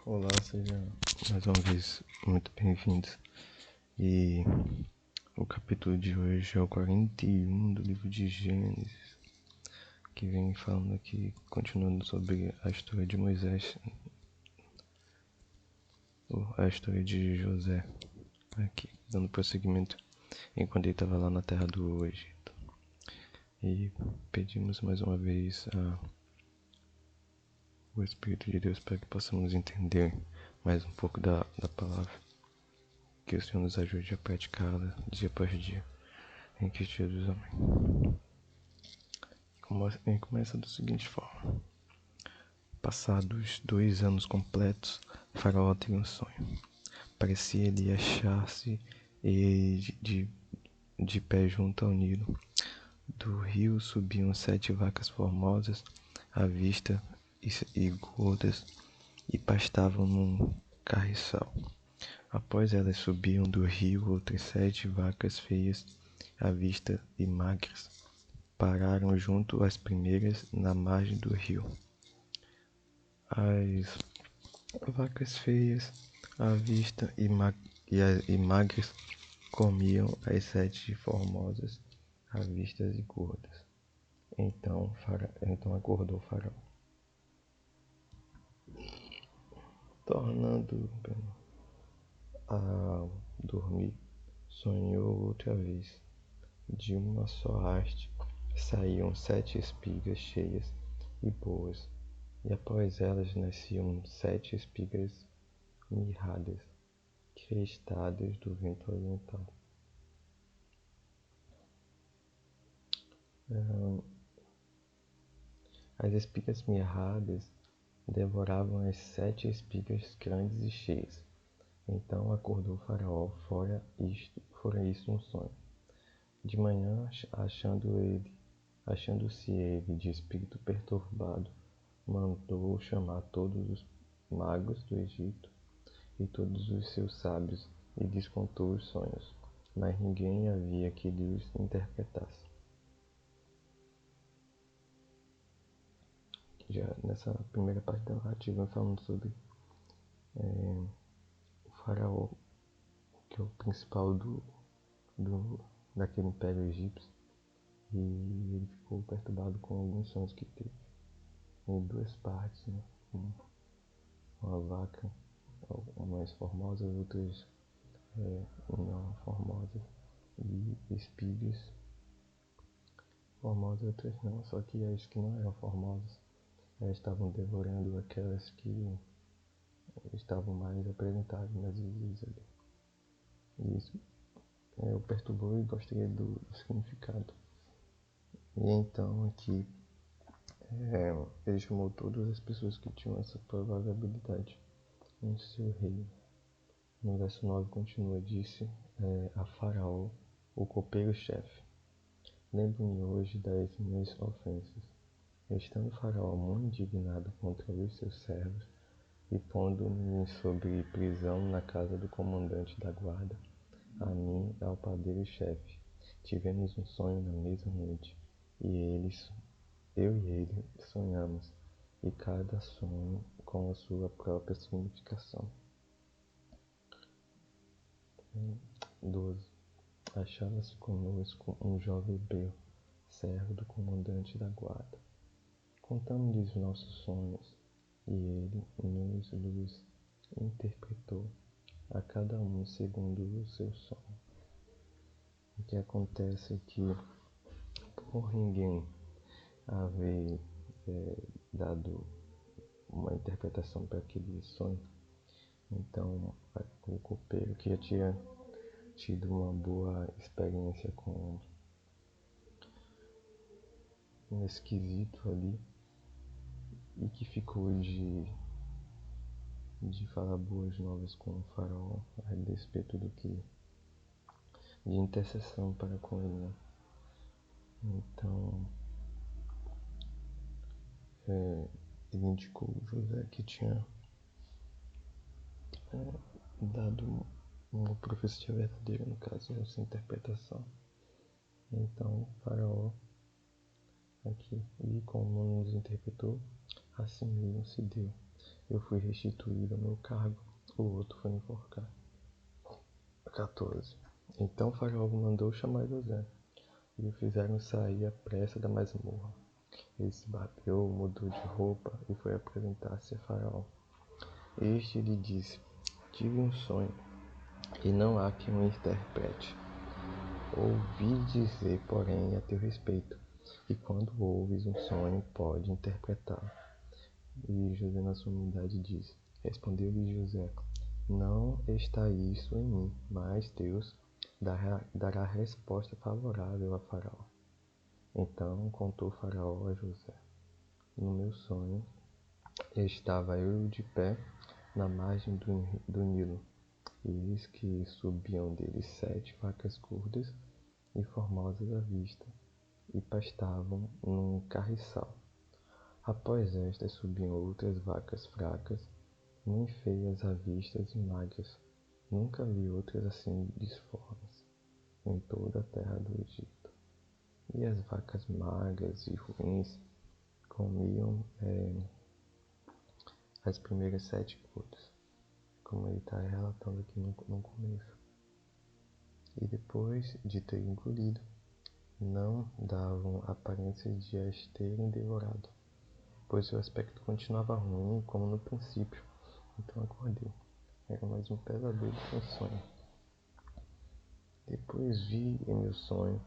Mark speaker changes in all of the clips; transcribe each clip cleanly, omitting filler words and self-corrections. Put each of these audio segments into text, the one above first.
Speaker 1: Olá, sejam mais uma vez muito bem-vindos. E o capítulo de hoje é o 41 do livro de Gênesis, que vem falando aqui, continuando sobre a história de Moisés, a história de José, aqui, dando prosseguimento enquanto ele estava lá na terra do Egito. E pedimos mais uma vez o Espírito de Deus para que possamos entender mais um pouco da palavra, que o Senhor nos ajude a praticá-la dia após dia. Em Cristo Jesus, amém. E começa da seguinte forma: passados 2 anos completos, Faraó teve um sonho. Parecia ele achar-se de pé junto ao Nilo. Do rio subiam 7 vacas formosas à vista e gordas, e pastavam num carriçal. Após elas subiam do rio outras 7 vacas feias à vista e magras. Pararam junto às primeiras na margem do rio. As vacas feias à vista e magras comiam as 7 formosas à vista e gordas. Então acordou Faraó. Tornando a dormir, sonhou outra vez. De uma só haste saíam 7 espigas cheias e boas, e após elas nasciam 7 espigas mirradas, crestadas do vento oriental. As espigas mirradas devoravam as 7 espigas grandes e cheias. Então acordou Faraó, fora isso um sonho. De manhã, achando-se ele de espírito perturbado, mandou chamar todos os magos do Egito e todos os seus sábios e lhes contou os sonhos, mas ninguém havia que lhes interpretasse. Já nessa primeira parte da narrativa, falando sobre o faraó, que é o principal daquele império egípcio, e ele ficou perturbado com alguns sonhos que teve, em 2 partes, né? Uma vaca, umas formosas, outras não formosas, e espigas formosas, outras não, só que as que não eram formosas, elas estavam devorando aquelas que estavam mais apresentadas, mais visíveis ali. E isso o perturbou e gostaria do significado. E então aqui ele chamou todas as pessoas que tinham essa provável habilidade em seu reino. No verso 9 continua, disse a Faraó, o copeiro-chefe: lembro-me hoje das minhas ofensas. Estando Faraó muito indignado contra os seus servos e pondo-me sob prisão na casa do comandante da guarda, a mim e ao padeiro-chefe, tivemos um sonho na mesma noite, e eu e ele sonhamos, e cada sonho com a sua própria significação. 12. Achava-se conosco um jovem hebreu, servo do comandante da guarda. Contamos-lhes nossos sonhos, e ele nos interpretou, a cada um segundo o seu sonho. O que acontece é que, por ninguém haver dado uma interpretação para aquele sonho, então o copeiro, que já tinha tido uma boa experiência com um esquisito ali, e que ficou de falar boas novas com o faraó a respeito do que de intercessão para com ele, né? Então ele indicou José, que tinha dado uma profecia verdadeira, no caso, essa interpretação. Então o faraó aqui, e como nos interpretou, assim mesmo se deu. eu fui restituído ao meu cargo, o outro foi enforcado. 14. Então Faraó mandou chamar José, e o fizeram sair à pressa da masmorra. Ele se bateu, mudou de roupa e foi apresentar-se a Faraó. Este lhe disse: tive um sonho, e não há quem o interprete. Ouvi dizer, porém, a teu respeito, e quando ouves um sonho, pode interpretá-lo. E José, na sua humildade, disse: respondeu-lhe José: não está isso em mim, mas Deus dará resposta favorável a Faraó. Então contou Faraó a José: no meu sonho, estava eu de pé na margem do Nilo, e eis que subiam dele 7 vacas gordas e formosas à vista, e pastavam num carriçal. Após estas subiam outras vacas fracas, nem feias à vista e magras. Nunca vi outras assim disformes em toda a terra do Egito. E as vacas magras e ruins comiam as primeiras 7 gotas, como ele está relatando aqui no começo. E depois de ter engolido, não davam aparência de as terem devorado, pois seu aspecto continuava ruim como no princípio. Então acordei. Era mais um pesadelo que um sonho. Depois vi em meu sonho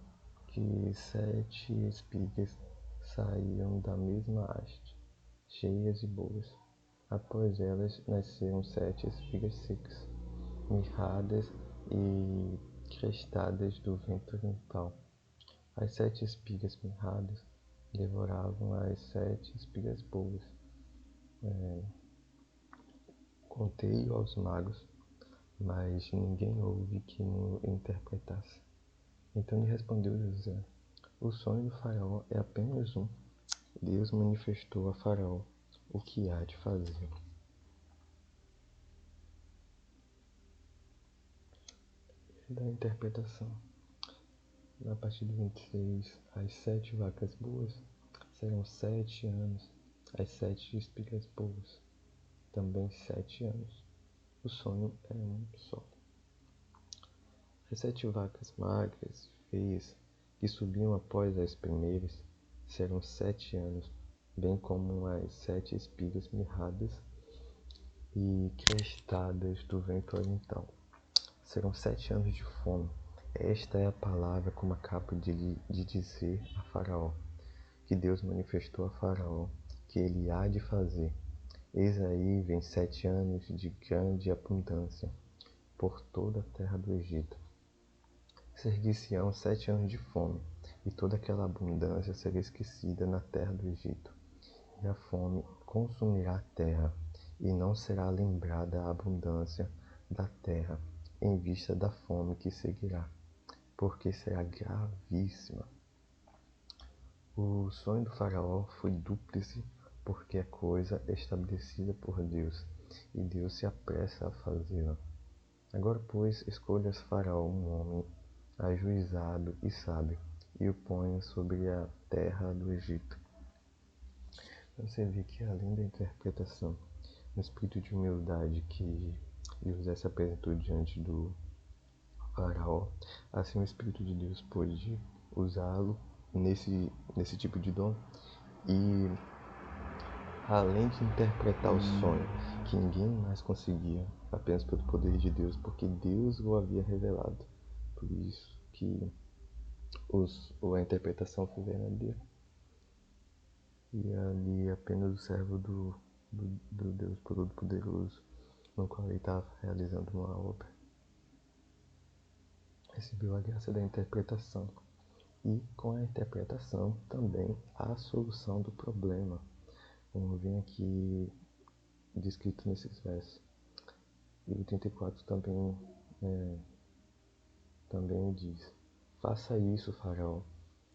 Speaker 1: que 7 espigas saíam da mesma haste, cheias e boas. Após elas nasceram 7 espigas secas, mirradas e crestadas do vento oriental. As 7 espigas mirradas devoravam as 7 espigas boas. Contei-o aos magos, mas ninguém houve que no interpretasse. Então lhe respondeu José: o sonho do faraó é apenas um. Deus manifestou a Faraó o que há de fazer. Da interpretação. A partir do 26, as 7 vacas boas serão 7 anos, as 7 espigas boas, também 7 anos. O sonho é um só. As 7 vacas magras e feias que subiam após as primeiras serão 7 anos, bem como as 7 espigas mirradas e crestadas do vento oriental. Serão 7 anos de fome. Esta é a palavra como acabo de dizer a Faraó, que Deus manifestou a Faraó, que ele há de fazer. Eis aí vem 7 anos de grande abundância por toda a terra do Egito. Seguir-se-ão 7 anos de fome, e toda aquela abundância será esquecida na terra do Egito. E a fome consumirá a terra, e não será lembrada a abundância da terra, em vista da fome que seguirá, porque será gravíssima. O sonho do faraó foi dúplice, porque é coisa estabelecida por Deus, e Deus se apressa a fazê-la. Agora, pois, escolhas faraó um homem ajuizado e sábio, e o ponha sobre a terra do Egito. Você vê que, além da interpretação, no espírito de humildade que José se apresentou diante do faraó, assim o Espírito de Deus pôde usá-lo nesse tipo de dom, e além de interpretar o sonho que ninguém mais conseguia, apenas pelo poder de Deus, porque Deus o havia revelado. Por isso que a interpretação foi verdadeira. E ali apenas o servo do Deus Todo-Poderoso, no qual ele estava realizando uma obra, recebeu a graça da interpretação. E com a interpretação também a solução do problema, como vem aqui descrito nesses versos. E o 34 também diz: faça isso, faraó,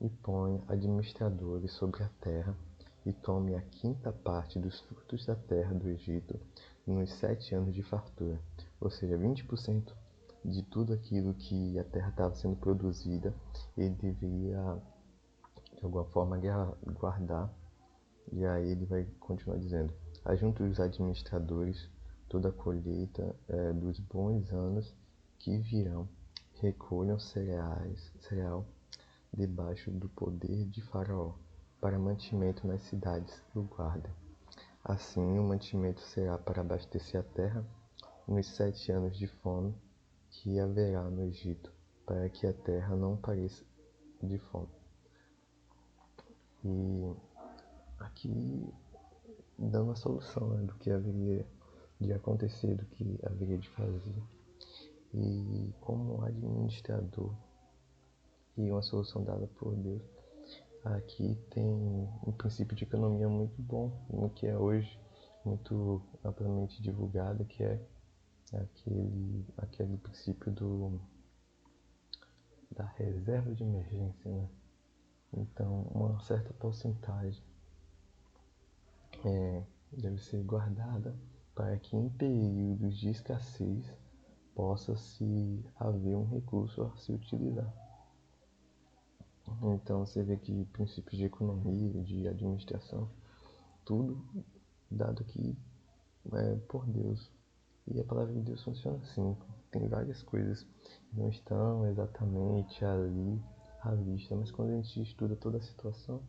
Speaker 1: e ponha administradores sobre a terra, e tome a 5ª parte dos frutos da terra do Egito nos 7 anos de fartura, ou seja, 20% de tudo aquilo que a terra estava sendo produzida, ele deveria de alguma forma guardar. E aí ele vai continuar dizendo: Ajunte os administradores, toda a colheita dos bons anos que virão. Recolham cereal debaixo do poder de Faraó, para mantimento nas cidades do guarda. Assim, o mantimento será para abastecer a terra nos 7 anos de fome que haverá no Egito, para que a terra não pareça de fome. E aqui dando a solução, né, do que haveria de acontecer, do que haveria de fazer. E como administrador e uma solução dada por Deus, aqui tem um princípio de economia muito bom, no que é hoje muito amplamente divulgado, que é aquele princípio da reserva de emergência, né? Então, uma certa porcentagem deve ser guardada para que em períodos de escassez possa se haver um recurso a se utilizar. Então você vê que princípios de economia, de administração, tudo dado aqui por Deus. E a palavra de Deus funciona assim. Tem várias coisas que não estão exatamente ali à vista, mas quando a gente estuda toda a situação,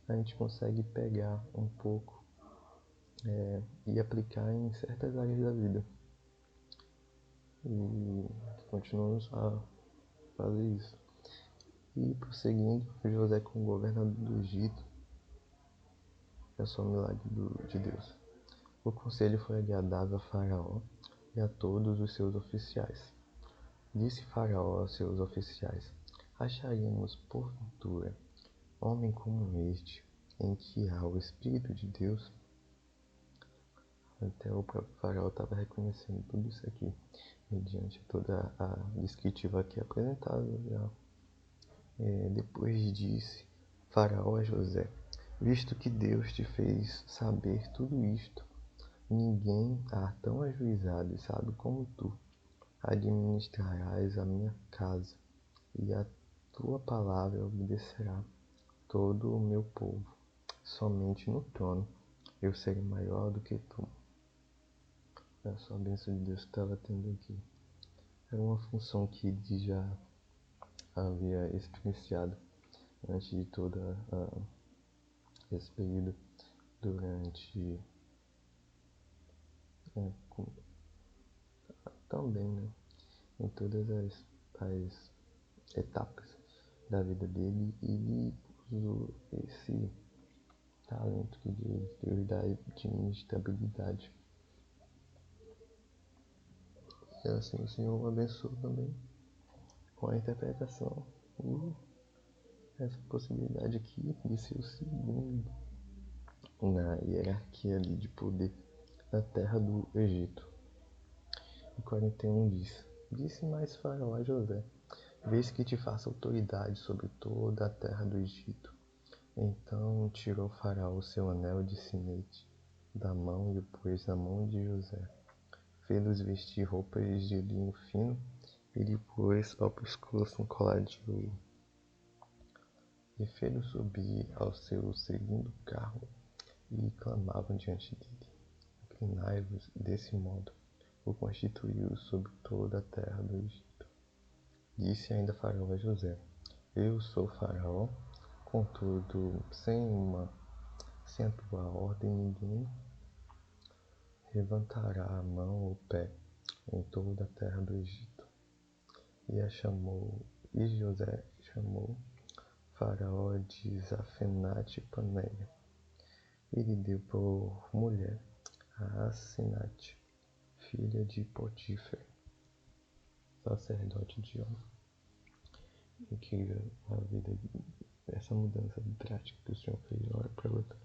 Speaker 1: a gente consegue pegar um pouco e aplicar em certas áreas da vida. E continuamos a fazer isso. E prosseguindo, José como governador do Egito, é só um milagre de Deus. O conselho foi agradável a Faraó e a todos os seus oficiais. Disse Faraó aos seus oficiais: Acharemos, porventura, homem como este, em que há o Espírito de Deus? Até o próprio Faraó estava reconhecendo tudo isso aqui, mediante toda a descritiva aqui apresentada já. Depois disse Faraó a José: Visto que Deus te fez saber tudo isto, ninguém há tão ajuizado e sábio como tu. Administrarás a minha casa, e a tua palavra obedecerá todo o meu povo. Somente no trono eu serei maior do que tu. É só a bênção de Deus que estava tendo aqui. Era uma função que ele já havia experienciado antes de todo esse período, durante também, né, em todas as etapas da vida dele, ele usou esse talento que Deus deu da administrabilidade. E assim o Senhor o abençoou também com a interpretação e essa possibilidade aqui de ser o segundo na hierarquia ali de poder na terra do Egito. E 41 diz: Disse mais Faraó a José: Vês que te faço autoridade sobre toda a terra do Egito. Então tirou Faraó o seu anel de sinete da mão e o pôs na mão de José. Fê-los vestir roupas de linho fino e lhe pôs ao pescoço um colar de ouro. E fê-los subir ao seu segundo carro e clamavam diante dele: Inclinai-vos desse modo. O constituiu sobre toda a terra do Egito. Disse ainda Faraó a José: Eu sou Faraó, contudo, sem a tua ordem, ninguém levantará a mão ou pé em toda a terra do Egito. E José chamou Faraó de Zafenate-Paneia. Ele deu por mulher a Asenate, filha de Potífera, sacerdote de On. Incrível a vida, essa mudança drástica que o Senhor fez de uma hora para outra,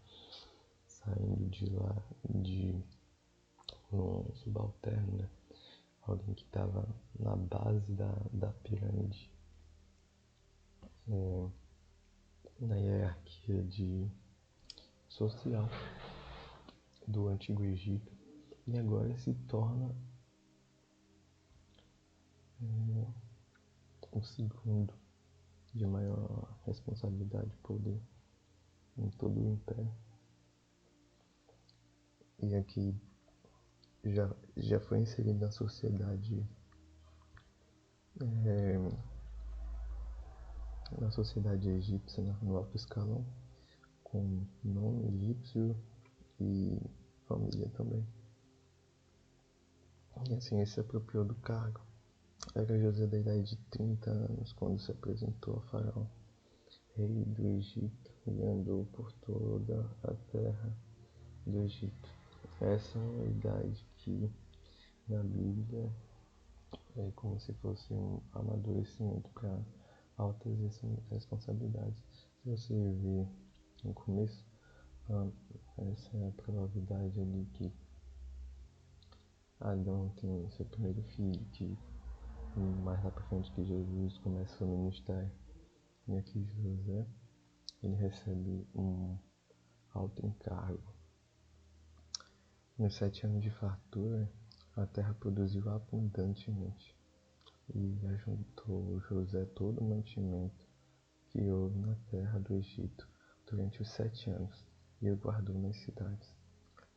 Speaker 1: saindo de lá de um subalterno, né? Alguém que estava na base da pirâmide, na hierarquia social do Antigo Egito, e agora se torna o segundo de maior responsabilidade e poder em todo o império. e aqui já foi inserido na sociedade, egípcia, né, no alto escalão, com nome egípcio e família também. E assim ele se apropriou do cargo. Era José da idade de 30 anos quando se apresentou a Faraó, rei do Egito, e andou por toda a terra do Egito. Essa é uma idade que na Bíblia é como se fosse um amadurecimento para altas responsabilidades. Se você ver no começo, essa é a probabilidade ali que Adão tem seu primeiro filho, que mais lá para frente que Jesus começa o ministério. E aqui José, ele recebe um alto encargo. Nos 7 anos de fartura, a terra produziu abundantemente, e ajuntou José todo o mantimento que houve na terra do Egito durante os 7 anos, e o guardou nas cidades.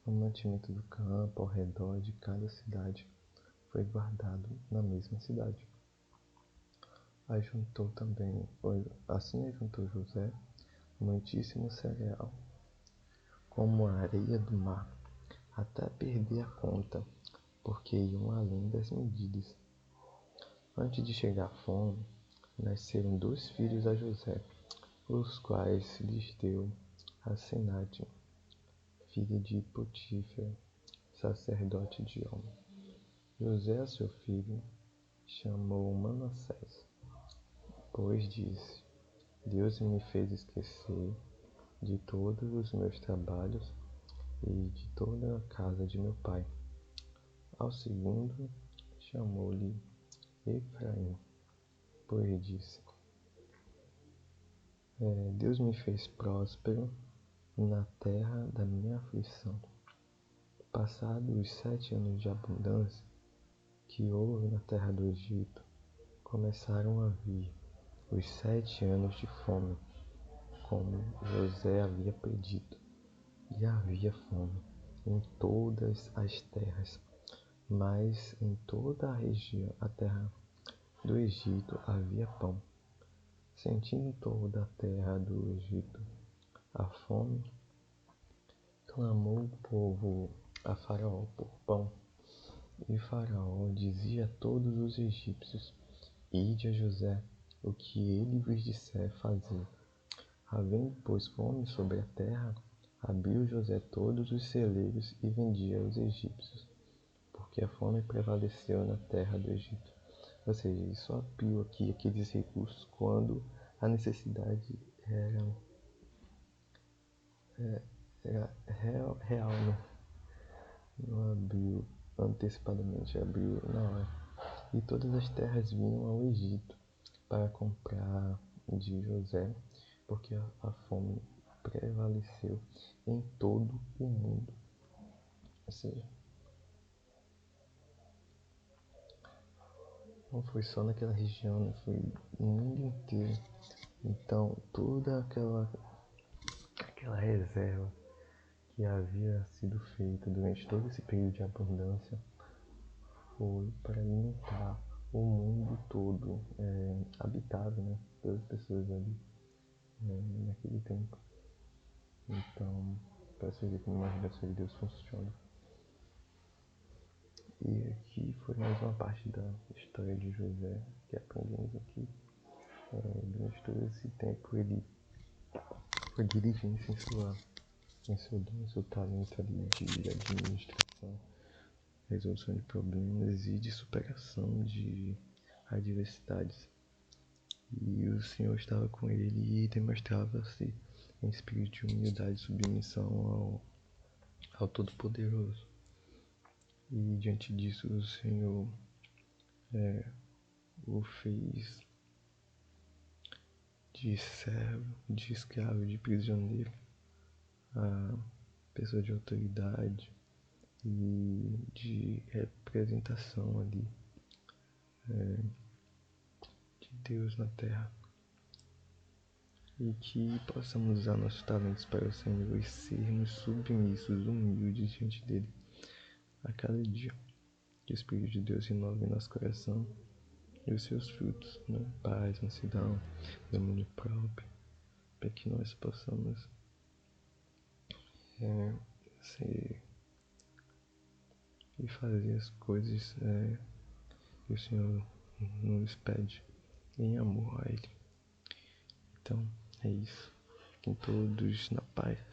Speaker 1: O mantimento do campo ao redor de cada cidade foi guardado na mesma cidade. Assim ajuntou José muitíssimo cereal, como a areia do mar, até perder a conta, porque iam além das medidas. Antes de chegar a fome, nasceram 2 filhos a José, os quais lhes deu a Senate, filha de Potifar, sacerdote de On. José, seu filho, chamou Manassés, pois disse: Deus me fez esquecer de todos os meus trabalhos e de toda a casa de meu pai. Ao segundo, chamou-lhe Efraim, pois disse: Deus me fez próspero na terra da minha aflição. Passados os 7 anos de abundância que houve na terra do Egito, começaram a vir os 7 anos de fome, como José havia predito, e havia fome em todas as terras, mas em toda a terra do Egito havia pão. Sentindo toda a terra do Egito a fome, clamou o povo a Faraó por pão. E Faraó dizia a todos os egípcios: Ide a José, o que ele vos disser fazer. Havendo, pois, fome sobre a terra, abriu José todos os celeiros e vendia aos egípcios, porque a fome prevaleceu na terra do Egito. Ou seja, ele só abriu aqui aqueles recursos quando a necessidade era real, né? Não abriu antecipadamente, abriu na hora. E todas as terras vinham ao Egito para comprar de José, porque a fome prevaleceu em todo o mundo. Ou seja, não foi só naquela região, né? Foi no mundo inteiro. Então, toda aquela reserva que havia sido feita durante todo esse período de abundância foi para alimentar o mundo todo, habitável, né? Todas as pessoas ali naquele tempo. Então, para você ver como a imaginação de Deus funciona. E aqui foi mais uma parte da história de José que aprendemos aqui. Durante todo esse tempo ele foi diligente em seu dom, seu talento ali de administração, resolução de problemas e de superação de adversidades. E o Senhor estava com ele e demonstrava-se em espírito de humildade e submissão ao Todo-Poderoso. E diante disso o Senhor o fez de servo, de escravo, de prisioneiro, a pessoa de autoridade e de representação ali de Deus na terra. e que possamos usar nossos talentos para o Senhor e sermos submissos, humildes diante dele a cada dia. Que o Espírito de Deus renove nosso coração e os seus frutos, né? Paz, mansidão, domínio próprio, para que nós possamos ser e fazer as coisas que o Senhor nos pede em amor a Ele. Então, é isso. Fiquem todos na paz.